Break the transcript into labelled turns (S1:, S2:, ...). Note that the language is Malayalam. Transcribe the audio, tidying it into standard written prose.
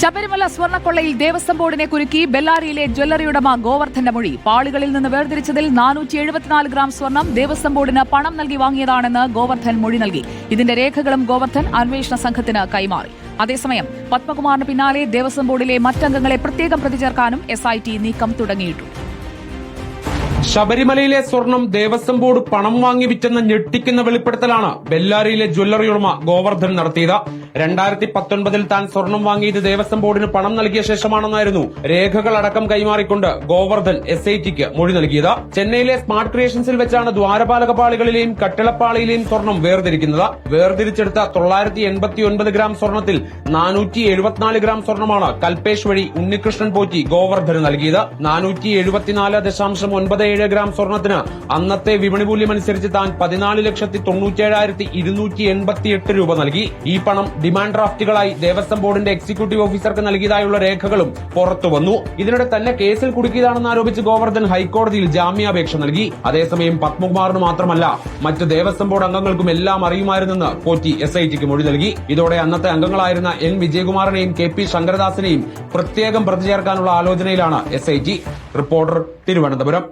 S1: ശബരിമല സ്വർണ്ണക്കൊള്ളയിൽ ദേവസ്വം ബോർഡിനെ കുരുക്കി ബെല്ലാരിയിലെ ജ്വല്ലറി ഉടമ ഗോവർദ്ധന്റെ മൊഴി. പാളികളിൽ നിന്ന് വേർതിരിച്ചതിൽ 474 ഗ്രാം സ്വർണം ദേവസ്വം ബോർഡിന് പണം നൽകി വാങ്ങിയതാണെന്ന് ഗോവർദ്ധൻ മൊഴി നൽകി. ഇതിന്റെ രേഖകളും ഗോവർദ്ധൻ അന്വേഷണ സംഘത്തിന് കൈമാറി. അതേസമയം പത്മകുമാറിന് പിന്നാലെ ദേവസ്വം ബോർഡിലെ മറ്റംഗങ്ങളെ പ്രത്യേകം പ്രതി ചേർക്കാനും SIT നീക്കം തുടങ്ങിയിട്ടുണ്ട്.
S2: ശബരിമലയിലെ സ്വർണം ദേവസ്വം ബോർഡ് പണം വാങ്ങി വിറ്റെന്ന ഞെട്ടിക്കുന്ന വെളിപ്പെടുത്തലാണ് ബെല്ലാരിയിലെ ജ്വല്ലറി ഉടമ ഗോവർദ്ധൻ നടത്തിയത്. 2019 താൻ സ്വർണം വാങ്ങിയത് ദേവസ്വം ബോർഡിന് പണം നൽകിയ ശേഷമാണെന്നായിരുന്നു രേഖകളടക്കം കൈമാറിക്കൊണ്ട് ഗോവർദ്ധൻ SITക്ക് മൊഴി നൽകിയത്. ചെന്നൈയിലെ സ്മാർട്ട് ക്രിയേഷൻസിൽ വെച്ചാണ് ദ്വാരപാലക പാളികളിലെയും കട്ടിളപ്പാളിയിലെയും സ്വർണം വേർതിരിക്കുന്നത്. വേർതിരിച്ചെടുത്ത 989 ഗ്രാം സ്വർണത്തിൽ 474 ഗ്രാം സ്വർണമാണ് കൽപേഷ് വഴി ഉണ്ണികൃഷ്ണൻ പോറ്റി ഗോവർദ്ധന് നൽകിയത്. 474.97 ഗ്രാം സ്വർണത്തിന് അന്നത്തെ വിപണി മൂല്യമനുസരിച്ച് താൻ 14,97,288 രൂപ നൽകി. ഈ പണം ഡിമാൻഡ് ഡ്രാഫ്റ്റുകളായി ദേവസ്വം ബോർഡിന്റെ എക്സിക്യൂട്ടീവ് ഓഫീസർക്ക് നൽകിയതായുള്ള രേഖകളും പുറത്തുവന്നു. ഇതിനിടെ തന്നെ കേസിൽ കുടുക്കിയതാണെന്ന് ആരോപിച്ച് ഗോവർദ്ധൻ ഹൈക്കോടതിയിൽ ജാമ്യാപേക്ഷ നൽകി. അതേസമയം പത്മകുമാറിന് മാത്രമല്ല മറ്റ് ദേവസ്വം ബോർഡ് അംഗങ്ങൾക്കും എല്ലാം അറിയുമായിരുന്നെന്ന് പോറ്റി SITക്ക് മൊഴി നൽകി. ഇതോടെ അന്നത്തെ അംഗങ്ങളായിരുന്ന N വിജയകുമാറിനെയും KP ശങ്കരദാസിനെയും പ്രത്യേകം പ്രതി ചേർക്കാനുള്ള ആലോചനയിലാണ് SIT. റിപ്പോർട്ടർ, തിരുവനന്തപുരം.